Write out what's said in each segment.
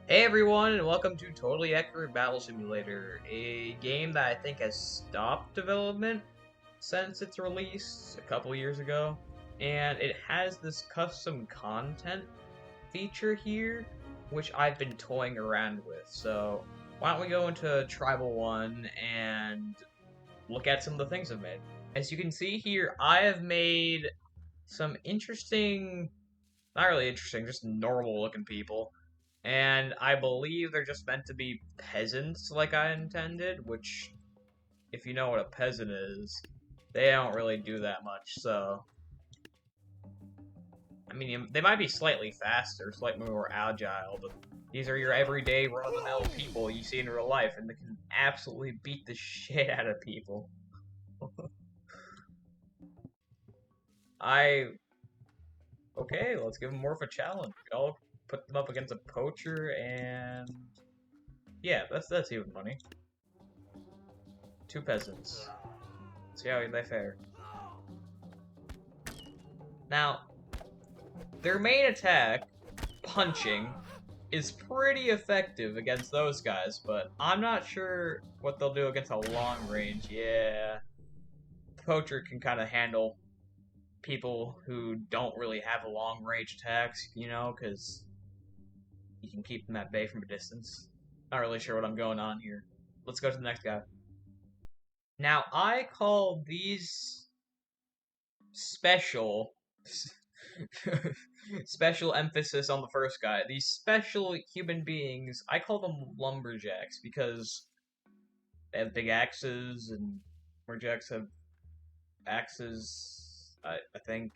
Hey everyone, and welcome to Totally Accurate Battle Simulator, a game that I think has stopped development since its release a couple years ago, and it has this custom content feature here, which I've been toying around with. So why don't we go into Tribal 1 and look at some of the things I've made. As you can see here, I have made some interesting, not really interesting, just normal looking people. And I believe they're just meant to be peasants like I intended, which, if you know what a peasant is, they don't really do that much, so... I mean, they might be slightly faster, slightly more agile, but these are your everyday run-of-the-mill people you see in real life, and they can absolutely beat the shit out of people. Okay, let's give them more of a challenge. I'll put them up against a poacher, and... yeah, that's even funny. Two peasants. See how they fare. Now, their main attack, punching, is pretty effective against those guys, but I'm not sure what they'll do against a long range. Yeah, the poacher can kind of handle people who don't really have a long range attacks, you know, because you can keep them at bay from a distance. Not really sure what I'm going on here. Let's go to the next guy. Now, I call these special special emphasis on the first guy. These special human beings, I call them lumberjacks because they have big axes, and lumberjacks have axes, I think.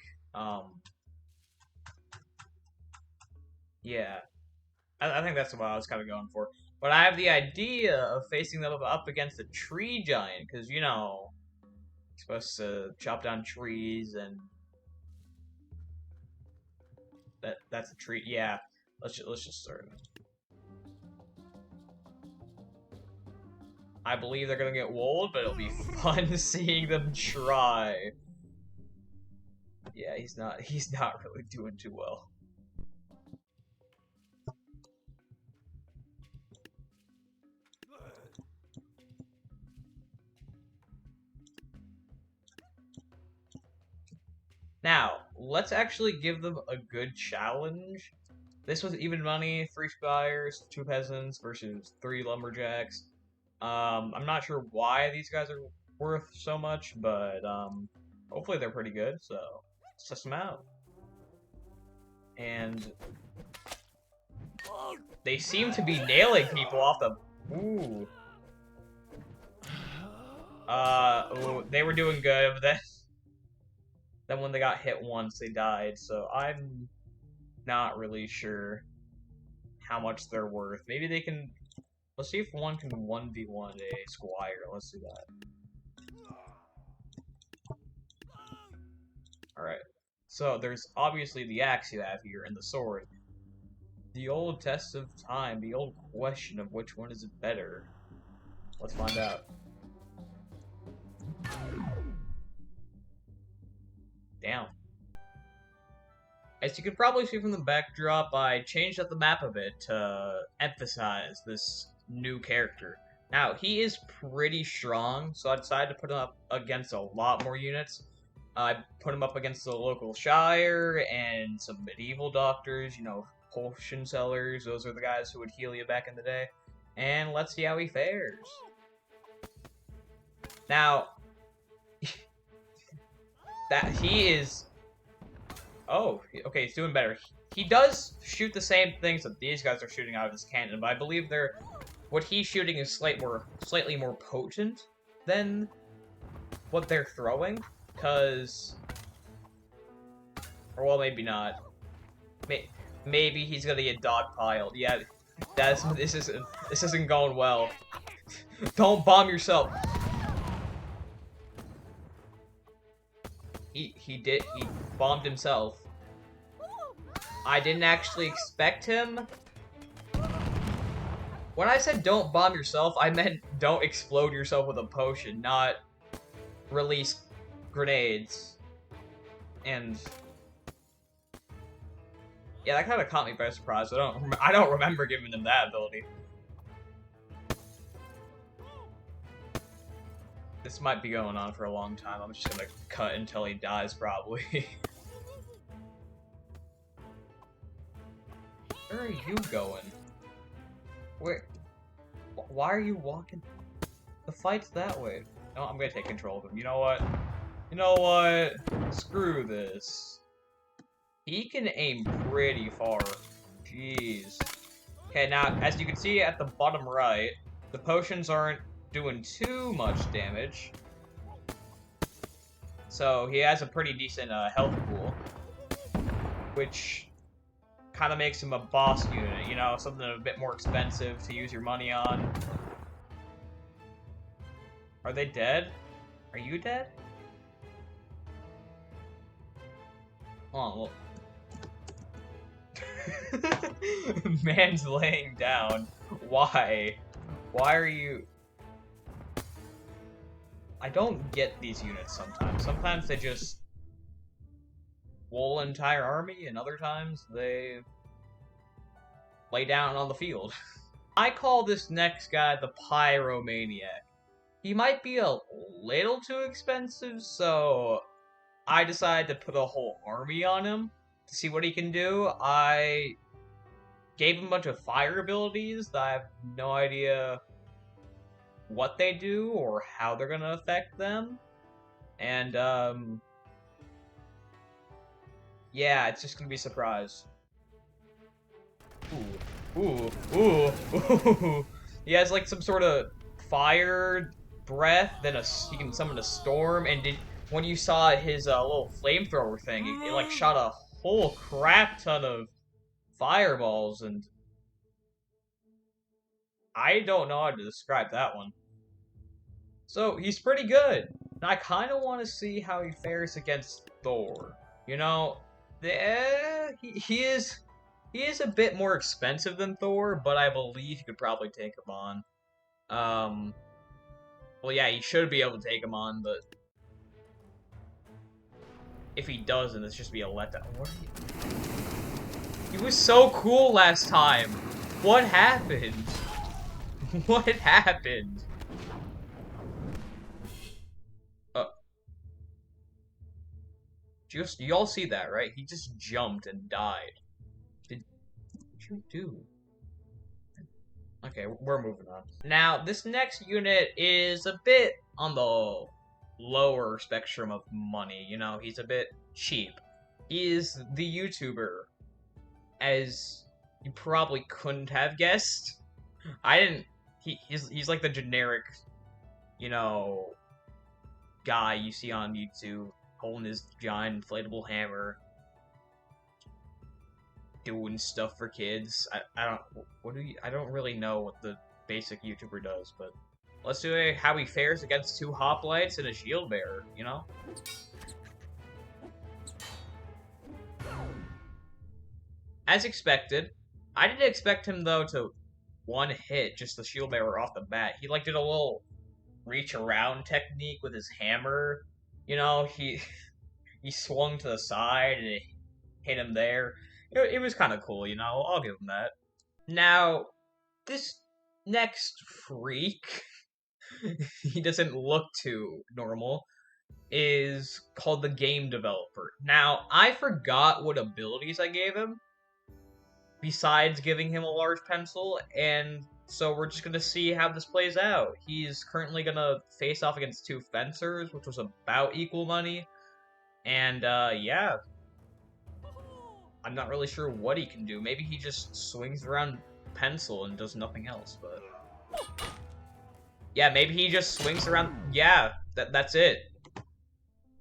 Yeah, I think that's what I was kind of going for. But I have the idea of facing them up against a tree giant, because, you know, you're supposed to chop down trees and that's a treat. Yeah, let's just start. I believe they're gonna get walled, but it'll be fun seeing them try. Yeah, he's not really doing too well. Now, let's actually give them a good challenge. This was even money, 3 spires, 2 peasants versus 3 lumberjacks. I'm not sure why these guys are worth so much, but hopefully they're pretty good, so let's test them out. And they seem to be nailing people off the... Ooh. Ooh, they were doing good, but then when they got hit once, they died, so I'm not really sure how much they're worth. Maybe they can... Let's see if one can 1v1 a squire. Let's do that. Alright. So, there's obviously the axe you have here, and the sword. The old test of time, the old question of which one is better. Let's find out. Damn. As you can probably see from the backdrop, I changed up the map a bit to emphasize this new character. Now, he is pretty strong, so I decided to put him up against a lot more units. I put him up against the local shire and some medieval doctors, you know, potion sellers. Those are the guys who would heal you back in the day. And let's see how he fares. Now, that he is... Oh, okay, he's doing better. He does shoot the same things that these guys are shooting out of his cannon, but I believe what he's shooting is slightly more potent than what they're throwing, because... Or, well, maybe not. Maybe he's gonna get dogpiled. Yeah, this isn't going well. Don't bomb yourself. He bombed himself. I didn't actually expect him. When I said don't bomb yourself, I meant don't explode yourself with a potion, not release grenades. And Yeah, that kind of caught me by surprise. I don't remember giving them that ability. This might be going on for a long time. I'm just gonna cut until he dies, probably. Where are you going? Where? Why are you walking? The fight's that way. No, I'm gonna take control of him. You know what? You know what? Screw this. He can aim pretty far. Jeez. Okay, now, as you can see at the bottom right, the potions aren't doing too much damage. So, he has a pretty decent health pool. Which kind of makes him a boss unit, you know? Something a bit more expensive to use your money on. Are they dead? Are you dead? Oh, well. Man's laying down. Why? Why are you... I don't get these units sometimes. Sometimes they just wool an entire army, and other times they lay down on the field. I call this next guy the Pyromaniac. He might be a little too expensive, so I decided to put a whole army on him to see what he can do. I gave him a bunch of fire abilities that I have no idea what they do or how they're gonna affect them. And, yeah, it's just gonna be a surprise. Ooh, ooh, ooh. He has like some sort of fire breath, then he can summon a storm, and when you saw his little flamethrower thing, it like shot a whole crap ton of fireballs, and I don't know how to describe that one. So, he's pretty good. And I kind of want to see how he fares against Thor. You know, he is a bit more expensive than Thor, but I believe he could probably take him on. Well, yeah, he should be able to take him on, but if he doesn't, it's just be a letdown. What are you... He was so cool last time. What happened? What happened? You all see that, right? He just jumped and died. What you do? Okay, we're moving on. Now, this next unit is a bit on the lower spectrum of money. You know, he's a bit cheap. He is the YouTuber, as you probably couldn't have guessed. I didn't... He's like the generic, you know, guy you see on YouTube holding his giant inflatable hammer, doing stuff for kids. I don't really know what the basic YouTuber does, but let's do how he fares against 2 hoplites and a shield bearer, you know? As expected. I didn't expect him though to one hit just the shield bearer off the bat. He like did a little reach around technique with his hammer. You know, he swung to the side and it hit him there. It was kind of cool, you know, I'll give him that. Now, this next freak, he doesn't look too normal, is called the Game Developer. Now, I forgot what abilities I gave him, besides giving him a large pencil, and so we're just gonna see how this plays out. He's currently gonna face off against 2 fencers, which was about equal money, and, yeah. I'm not really sure what he can do. Maybe he just swings around pencil and does nothing else, but... Yeah, maybe he just swings around... Yeah, that's it.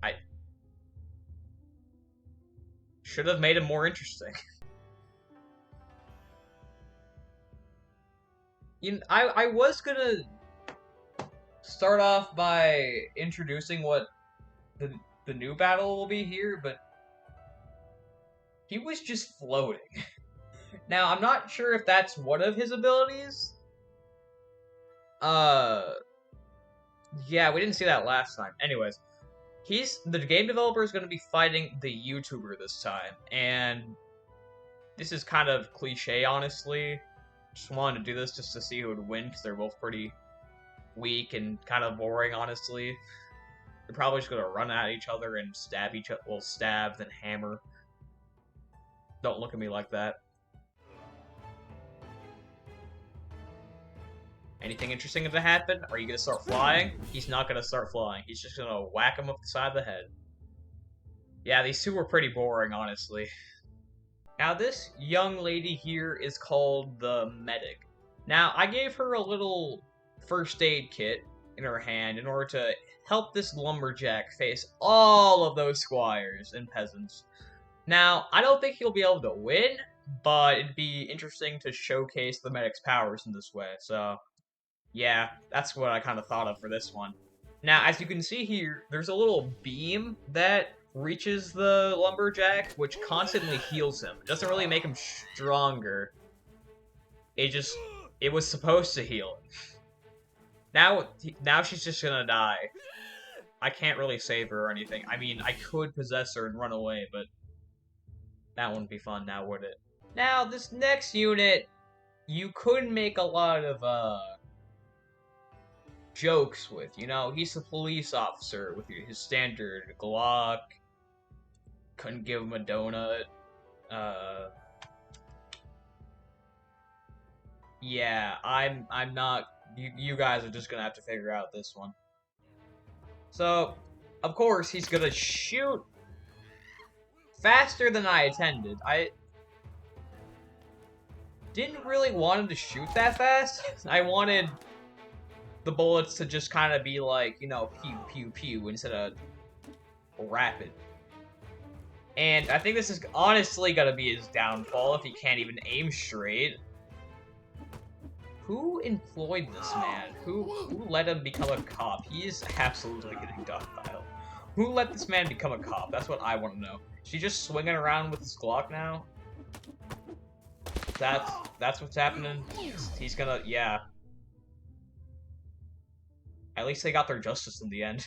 I... should have made him more interesting. I was gonna start off by introducing what the new battle will be here, but he was just floating. Now, I'm not sure if that's one of his abilities. Yeah, we didn't see that last time. Anyways, the game developer is going to be fighting the YouTuber this time, and This is kind of cliche, honestly. Just wanted to do this just to see who would win, because they're both pretty weak and kind of boring, honestly. They're probably just gonna run at each other and stab each other. Well, stab, then hammer. Don't look at me like that. Anything interesting gonna happen? Are you gonna start flying? He's not gonna start flying. He's just gonna whack him up the side of the head. Yeah, these two were pretty boring, honestly. Now, this young lady here is called the medic. Now, I gave her a little first aid kit in her hand in order to help this lumberjack face all of those squires and peasants. Now, I don't think he'll be able to win, but it'd be interesting to showcase the medic's powers in this way, so yeah, that's what I kind of thought of for this one. Now, as you can see here, there's a little beam that reaches the lumberjack, which constantly heals him. It doesn't really make him stronger. It was supposed to heal him. Now she's just gonna die. I can't really save her or anything. I mean, I could possess her and run away, but that wouldn't be fun now, would it? Now, this next unit, you could make a lot of, jokes with, you know, he's a police officer with his standard Glock, couldn't give him a donut, yeah, I'm not, you guys are just gonna have to figure out this one. So, of course, he's gonna shoot faster than I intended. I didn't really want him to shoot that fast. I wanted the bullets to just kind of be like, you know, pew, pew, pew, instead of rapid. And I think this is honestly gonna be his downfall if he can't even aim straight. Who employed this man? Who let him become a cop? He is absolutely getting dogpiled. Who let this man become a cop? That's what I want to know. Is he just swinging around with his Glock now? That's what's happening? He's gonna, yeah. At least they got their justice in the end.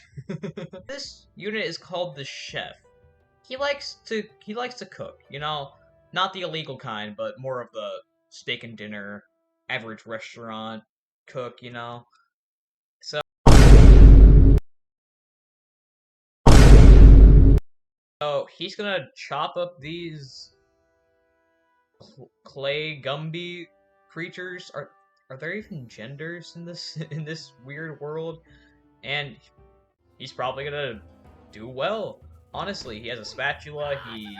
This unit is called the chef. He likes to cook, you know, not the illegal kind, but more of the steak and dinner, average restaurant cook, you know. So he's gonna chop up these clay Gumby creatures. Are there even genders in this weird world? And he's probably gonna do well. Honestly, he has a spatula, he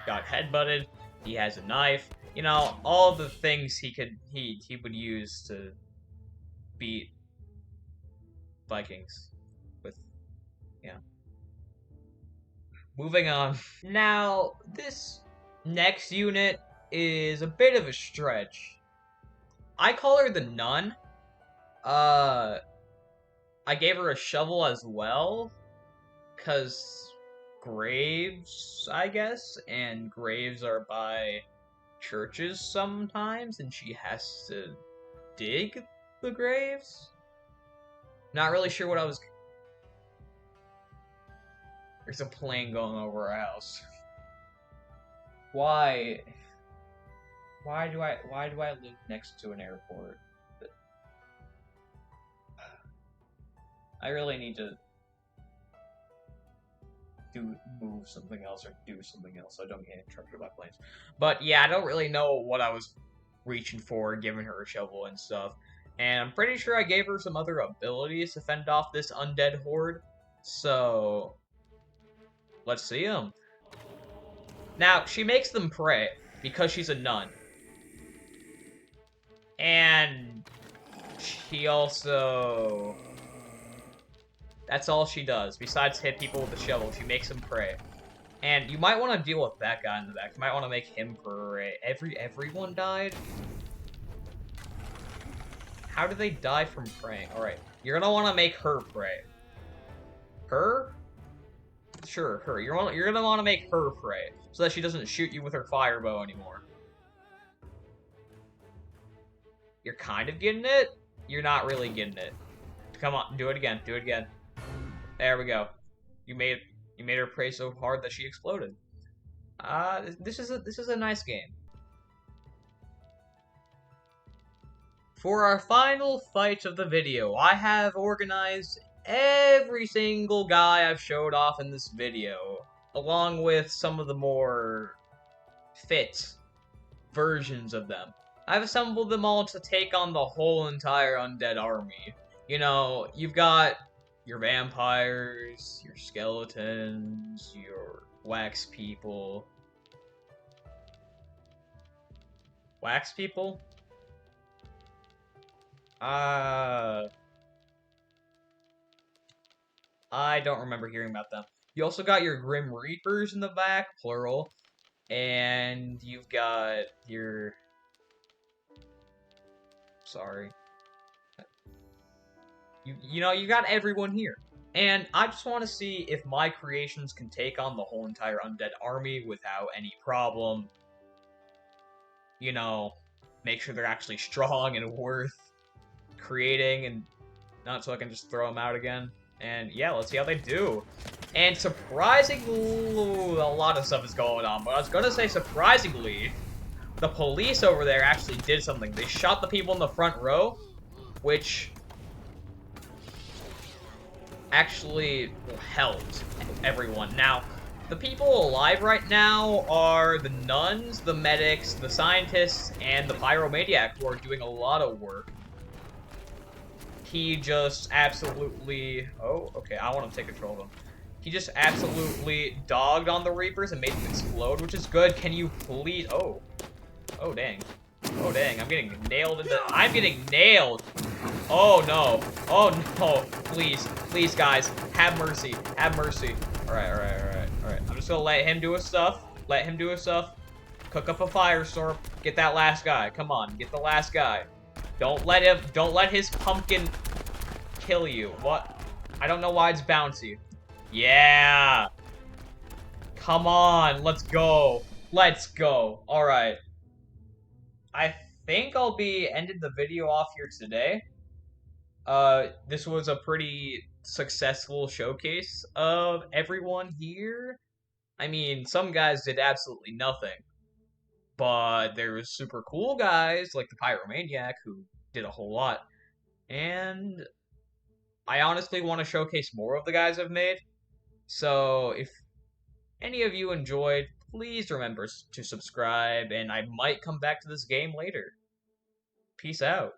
got headbutted, he has a knife, you know, all the things he would use to beat Vikings with, yeah. Moving on. Now, this next unit is a bit of a stretch. I call her the nun. I gave her a shovel as well, because graves, I guess, and graves are by churches sometimes, and she has to dig the graves. Not really sure what I was... There's a plane going over our house. Why do I live next to an airport? I really need to move something else or do something else so I don't get interrupted by planes. But yeah, I don't really know what I was reaching for, giving her a shovel and stuff. And I'm pretty sure I gave her some other abilities to fend off this undead horde. So let's see them. Now, she makes them pray because she's a nun. And she also... That's all she does. Besides hit people with a shovel, she makes them pray. And you might want to deal with that guy in the back. You might want to make him pray. Everyone died? How do they die from praying? Alright, you're gonna want to make her pray. Her? Sure, her. You're gonna want to make her pray, so that she doesn't shoot you with her fire bow anymore. You're kind of getting it? You're not really getting it. Come on, do it again. Do it again. There we go. You made her pray so hard that she exploded. This is a nice game. For our final fight of the video, I have organized every single guy I've showed off in this video, along with some of the more fit versions of them. I've assembled them all to take on the whole entire undead army. You know, you've got your vampires, your skeletons, your wax people. Wax people? I don't remember hearing about them. You also got your Grim Reapers in the back, plural, and you've got your... Sorry. You know, you got everyone here. And I just want to see if my creations can take on the whole entire undead army without any problem. You know, make sure they're actually strong and worth creating, and not so I can just throw them out again. And yeah, let's see how they do. And surprisingly, a lot of stuff is going on, but I was gonna say surprisingly, the police over there actually did something. They shot the people in the front row, which actually helped everyone. Now, the people alive right now are the nuns, the medics, the scientists, and the pyromaniac, who are doing a lot of work. He just absolutely... Oh, okay, I want to take control of him. He just absolutely dogged on the Reapers and made them explode, which is good. Can you please... Oh. Oh, dang. Oh, dang. I'm getting nailed into... I'm getting nailed! Oh, no. Oh, no. Please. Please, guys. Have mercy. Have mercy. Alright, alright, alright, alright. I'm just gonna let him do his stuff. Let him do his stuff. Cook up a firestorm. Get that last guy. Come on. Get the last guy. Don't let his pumpkin kill you. What? I don't know why it's bouncy. Yeah! Come on, let's go. Let's go. Alright. I think I'll be ending the video off here today. This was a pretty successful showcase of everyone here. I mean, some guys did absolutely nothing. But there was super cool guys, like the Pyromaniac, who did a whole lot. And I honestly want to showcase more of the guys I've made. So if any of you enjoyed, please remember to subscribe, and I might come back to this game later. Peace out.